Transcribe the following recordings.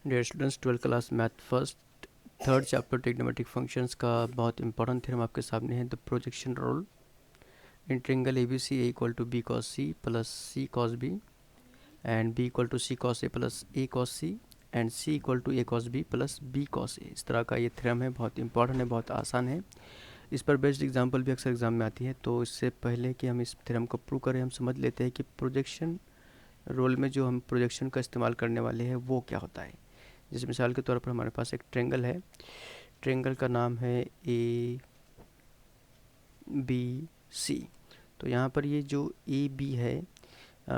Dear students, 12th class math first third chapter trigonometric functions का बहुत important theorem आपके सामने है। The projection rule in triangle ABC A equal to B cos C plus C cos B and B equal to C cos A plus A cos C and C equal to A cos B plus B cos A. इस तरह का ये theorem है, बहुत important है, बहुत आसान है। इस पर बेस्ड एग्जांपल भी अक्सर एग्जाम में आती है। तो इससे पहले कि हम इस थ्योरम को प्रूव करें, हम समझ लेते हैं कि प्रोजेक्शन रोल में जो हम प्रोजेक्शन का इस्तेमाल करने वाले हैं वो क्या होता है। जैसे मिसाल के तौर पर हमारे पास एक ट्रायंगल है, ट्रायंगल का नाम है ABC। तो यहाँ पर ये जो AB है,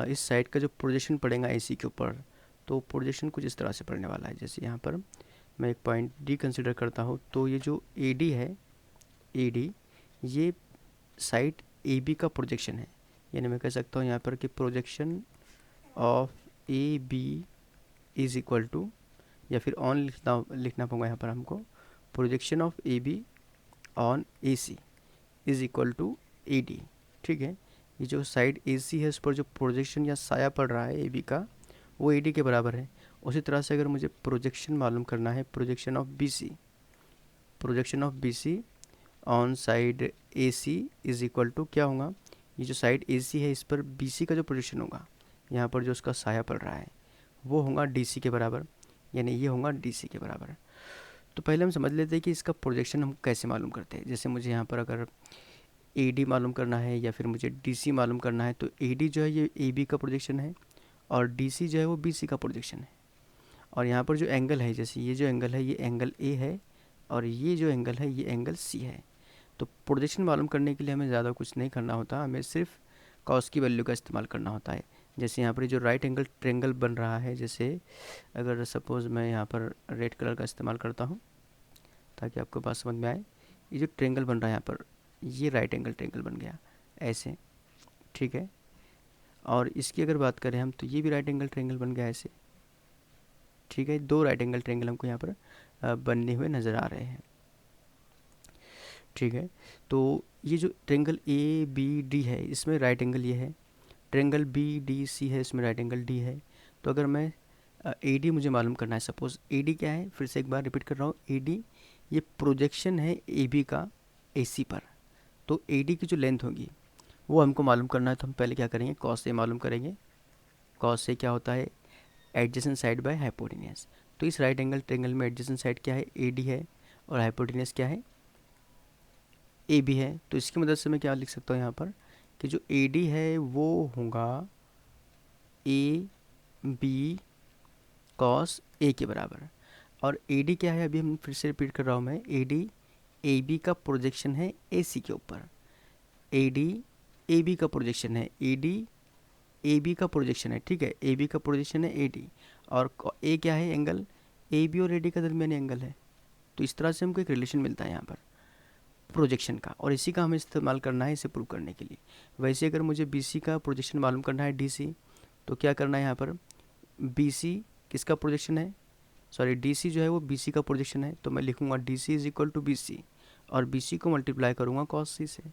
इस साइड का जो प्रोजेक्शन पड़ेगा AC के ऊपर, तो प्रोजेक्शन कुछ इस तरह से पड़ने वाला है। जैसे यहाँ पर मैं एक पॉइंट D कंसिडर करता हूँ, तो ये जो AD है, AD ये साइड AB का प्रोजेक्शन है। यानी मैं कह सकता हूँ यहाँ पर कि projection of AB is equal to, या फिर ऑन लिखना पड़ेगा यहाँ पर हमको, projection of AB on AC is equal to AD। ठीक है, ये जो साइड AC है उस पर जो प्रोजेक्शन या साया पड़ रहा है AB का, वो AD के बराबर है। उसी तरह से अगर मुझे प्रोजेक्शन मालूम करना है, projection of BC, projection of BC on side AC is equal to क्या होगा, ये जो साइड AC है इस पर BC का जो प्रोजेक्शन होगा, यहाँ पर जो उसका साया पड़ रहा है, वो होगा DC के बराबर। यानी ये होगा DC के बराबर। तो पहले हम समझ लेते हैं कि इसका प्रोजेक्शन हम कैसे मालूम करते हैं। जैसे मुझे यहाँ पर अगर AD मालूम करना है या फिर मुझे DC मालूम करना है, तो AD जो है ये AB का प्रोजेक्शन है और DC जो है वो BC का प्रोजेक्शन है। और यहाँ पर जो एंगल है, जैसे ये जो एंगल है ये एंगल A है और ये जो एंगल है ये एंगल C है। तो प्रोजेक्शन मालूम करने के लिए हमें ज़्यादा कुछ नहीं करना होता, हमें सिर्फ कॉस की वैल्यू का इस्तेमाल करना होता है। जैसे यहाँ पर जो राइट एंगल ट्रायंगल बन रहा है, जैसे अगर सपोज़ मैं यहाँ पर रेड कलर का इस्तेमाल करता हूँ ताकि आपको बात समझ में आए, ये जो ट्रायंगल बन रहा है यहाँ पर, ये राइट एंगल ट्रायंगल बन गया ऐसे। ठीक है, और इसकी अगर बात करें हम, तो ये भी राइट एंगल ट्रायंगल बन गया ऐसे। ठीक है, दो राइट एंगल ट्रायंगल हमको यहाँ पर बनने हुए नज़र आ रहे हैं। ठीक है, तो ये जो ट्रायंगल ABD है इसमें राइट एंगल ये है, ट्रायंगल BDC है इसमें राइट एंगल D है। तो अगर मैं AD मुझे मालूम करना है, सपोज़ AD क्या है, फिर से एक बार रिपीट कर रहा हूँ, AD ये प्रोजेक्शन है AB का AC पर। तो AD की जो लेंथ होगी वो हमको मालूम करना है, तो हम पहले क्या करेंगे, कॉस A मालूम करेंगे। कॉस A क्या होता है, एडजेसेंट साइड बाय हाइपोटेनियस। तो इस राइट एंगल ट्रायंगल में एडजेसेंट साइड क्या है, AD है, और हाइपोटेनियस क्या है, AB है। तो इसकी मदद से मैं क्या लिख सकता हूँ यहाँ पर कि जो AD है वो होगा AB कॉस A के बराबर। और AD क्या है, अभी हम फिर से रिपीट कर रहा हूँ मैं, AD AB का प्रोजेक्शन है AC के ऊपर। AD AB का प्रोजेक्शन है, AD AB का प्रोजेक्शन है। ठीक है, AB का प्रोजेक्शन है AD, और A क्या है, एंगल AB और AD का दरमियान एंगल है। तो इस तरह से हमको एक रिलेशन मिलता है यहाँ पर प्रोजेक्शन का, और इसी का हमें इस्तेमाल करना है इसे प्रूव करने के लिए। वैसे अगर मुझे BC का प्रोजेक्शन मालूम करना है DC, तो क्या करना है यहाँ पर, BC किसका प्रोजेक्शन है, सॉरी DC जो है वो BC का प्रोजेक्शन है। तो मैं लिखूँगा DC is equal to BC, और BC को मल्टीप्लाई करूँगा cos C से।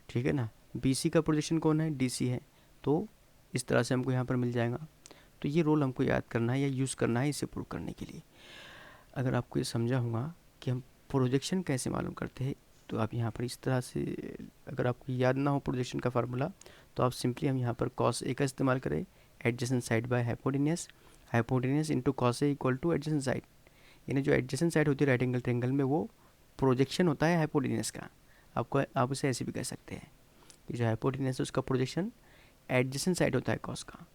ठीक है ना, BC का प्रोजेक्शन कौन है, DC है। तो इस तरह से हमको यहाँ पर मिल जाएगा। तो ये रोल हमको याद करना है या यूज़ करना है इसे प्रूव करने के लिए। अगर आपको ये समझा होगा कि हम प्रोजेक्शन कैसे मालूम करते हैं, तो आप यहाँ पर इस तरह से, अगर आपको याद ना हो प्रोजेक्शन का फार्मूला, तो आप सिंपली हम यहाँ पर cos A का इस्तेमाल करें, adjacent side by hypotenuse, hypotenuse into cos A equal two adjacent side. यानी जो एडजेसेंट साइड होती है राइट एंगल ट्रायंगल में, वो प्रोजेक्शन होता है हाइपोटेनियस का। आप उसे ऐसे भी कह सकते हैं कि जो हाइपोटेनियस है उसका प्रोजेक्शन एडजेसेंट साइड होता है cos का।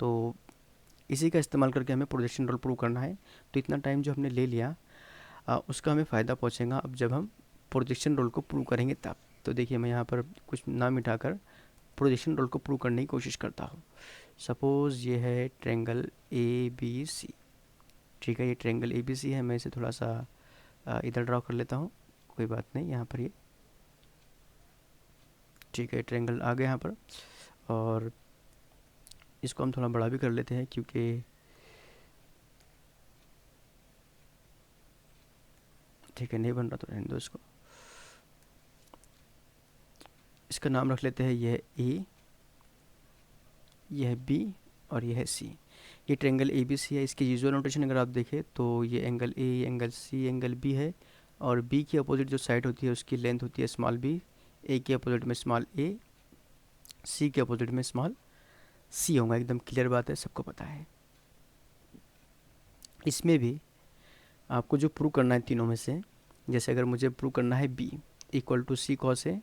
तो इसी का इस्तेमाल करके हमें प्रोजेक्शन रोल प्रूव करना है। तो इतना टाइम जो हमने ले लिया, उसका हमें फ़ायदा पहुंचेगा अब जब हम प्रोजेक्शन रोल को प्रूव करेंगे तब। तो देखिए मैं यहाँ पर कुछ ना मिटाकर प्रोजेक्शन रोल को प्रूव करने की कोशिश करता हूँ। सपोज़ ये है ट्रायंगल ABC। ठीक है, ये ट्रायंगल ABC है, मैं इसे थोड़ा सा इधर ड्रॉ कर लेता हूँ, कोई बात नहीं यहाँ पर ये। ठीक है, ट्रायंगल आ गया यहाँ पर, और इसको हम थोड़ा बड़ा भी कर लेते हैं क्योंकि, ठीक है नहीं बन रहा तो रहने दो इसको। इसका नाम रख लेते हैं, यह है A, यह है B और यह है C। ये ट्रायंगल ए बी सी है, इसकी यूजुअल नोटेशन अगर आप देखें तो ये angle A, angle C, angle B है, और बी की अपोजिट जो साइड होती है उसकी लेंथ होती है स्मॉल बी, ए के अपोजिट में स्मॉल ए, सी के अपोजिट में स्मॉल सी होगा। एकदम क्लियर बात है, सबको पता है। इसमें भी आपको जो प्रूव करना है तीनों में से, जैसे अगर मुझे प्रूव करना है B equal to C cos A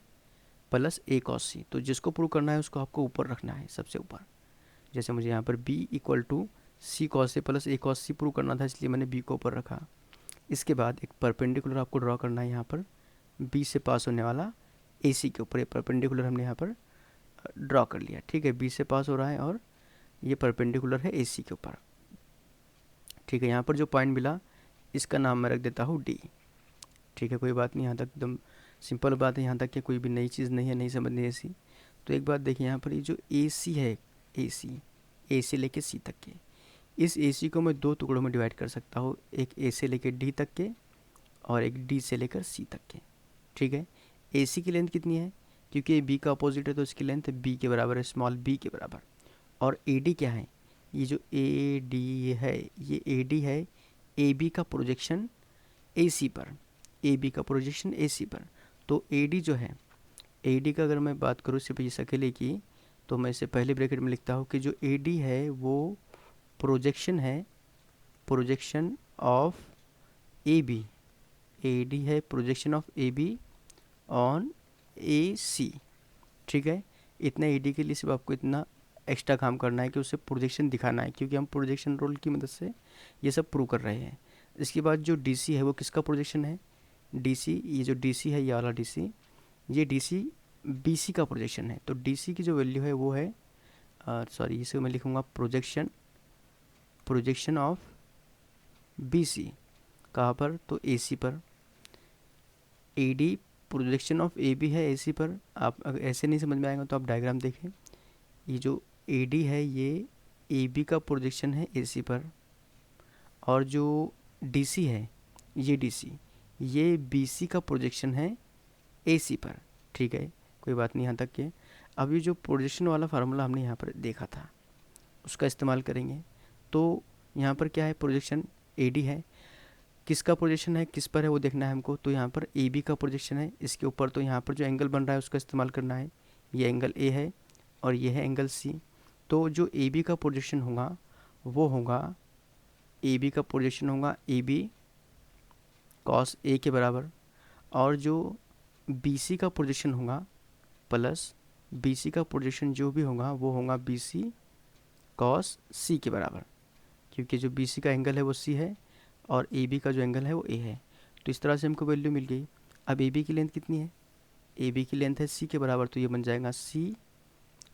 plus A cos C, तो जिसको प्रूव करना है उसको आपको ऊपर रखना है, सबसे ऊपर। जैसे मुझे यहाँ पर B equal to C cos A plus A cos C prove करना था, इसलिए मैंने बी को ऊपर रखा। इसके बाद एक परपेंडिकुलर आपको ड्रॉ करना है यहाँ पर बी से पास होने वाला ए सी के ऊपर। ये परपेंडिकुलर हमने यहाँ पर ड्रॉ कर लिया, ठीक है। बी से पास हो रहा है और ये परपेंडिकुलर है ए सी के ऊपर, ठीक है। यहाँ पर जो पॉइंट मिला इसका नाम मैं रख देता हूँ डी, ठीक है। कोई बात नहीं, यहाँ तक एकदम सिंपल बात है, यहाँ तक कि कोई भी नई चीज़ नहीं है, नहीं समझनी है ऐसी। तो एक बात देखिए, यहाँ पर ये जो ए सी है, ए से लेके सी तक के, इस ए सी को मैं दो टुकड़ों में डिवाइड कर सकता हूँ, एक ए से लेकर डी तक के और एक डी से लेकर सी तक के, ठीक है। ए सी की लेंथ कितनी है, क्योंकि ये बी का अपोजिट है तो इसकी लेंथ बी के बराबर है, स्मॉल बी के बराबर। और ए डी क्या है, ये जो ए डी है, ये ए डी है ए बी का प्रोजेक्शन ए सी पर, ए बी का प्रोजेक्शन ए सी पर। तो ए डी जो है, ए डी का अगर मैं बात करूँ सिर्फ इस अकेले की, तो मैं इसे पहले ब्रैकेट में लिखता हूँ कि जो ए डी है वो प्रोजेक्शन है, projection of A B, A D है projection of A B on A C, ठीक है। इतना ए डी के लिए सिर्फ आपको इतना एक्स्ट्रा काम करना है कि उसे प्रोजेक्शन दिखाना है, क्योंकि हम प्रोजेक्शन रोल की मदद से ये सब प्रूव कर रहे हैं। इसके बाद जो डी सी है वो किसका प्रोजेक्शन है, डी सी, ये जो डी सी है ये वाला डी सी, ये डी सी बी सी का प्रोजेक्शन है। तो डी सी की जो वैल्यू है वो है, सॉरी इसे मैं लिखूँगा प्रोजेक्शन ऑफ बी सी, कहाँ पर, तो ए सी पर। A D projection of A B है ए सी पर। आप अगर ऐसे नहीं समझ में आएगा तो आप डायग्राम देखें, ये जो ए डी है ये ए बी का प्रोजेक्शन है ए सी पर, और जो डी सी है ये डी सी, ये बी सी का प्रोजेक्शन है ए सी पर, ठीक है। कोई बात नहीं यहाँ तक के। अब ये जो प्रोजेक्शन वाला फार्मूला हमने यहाँ पर देखा था उसका इस्तेमाल करेंगे। तो यहाँ पर क्या है, प्रोजेक्शन ए डी है, किसका प्रोजेक्शन है किस पर है वो देखना है हमको। तो यहाँ पर ए बी का प्रोजेक्शन है इसके ऊपर, तो यहाँ पर जो एंगल बन रहा है उसका इस्तेमाल करना है। ये एंगल ए है और ये है एंगल सी। तो जो ए बी का प्रोजेक्शन होगा वो होगा, ए बी का प्रोजेक्शन होगा ए बी कॉस ए के बराबर, और जो बी सी का प्रोजेक्शन होगा प्लस बी सी का प्रोजेक्शन जो भी होगा वो होगा बी सी कॉस सी के बराबर, क्योंकि जो बी सी का एंगल है वो सी है और ए बी का जो एंगल है वो ए है। तो इस तरह से हमको वैल्यू मिल गई। अब ए बी की लेंथ कितनी है, ए बी की लेंथ है सी के बराबर, तो ये बन जाएगा सी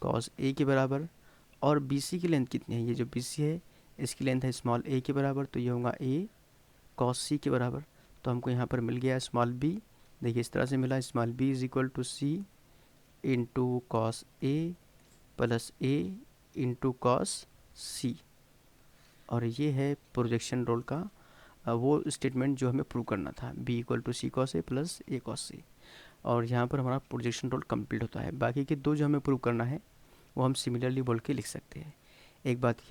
कॉस ए के बराबर। और बी सी की लेंथ कितनी है, ये जो बी सी है इसकी लेंथ है स्मॉल ए के बराबर, तो ये होगा ए कॉस सी के बराबर। तो हमको यहाँ पर मिल गया स्मॉल बी, देखिए इस तरह से मिला, small B is equal to C into cos A plus A into cos C. और ये है प्रोजेक्शन रोल का वो स्टेटमेंट जो हमें प्रूव करना था, B equal to C cos A plus A cos C. और यहाँ पर हमारा प्रोजेक्शन रोल कंप्लीट होता है। बाकी के दो जो हमें प्रूव करना है वो हम सिमिलरली बोल के लिख सकते हैं। एक बात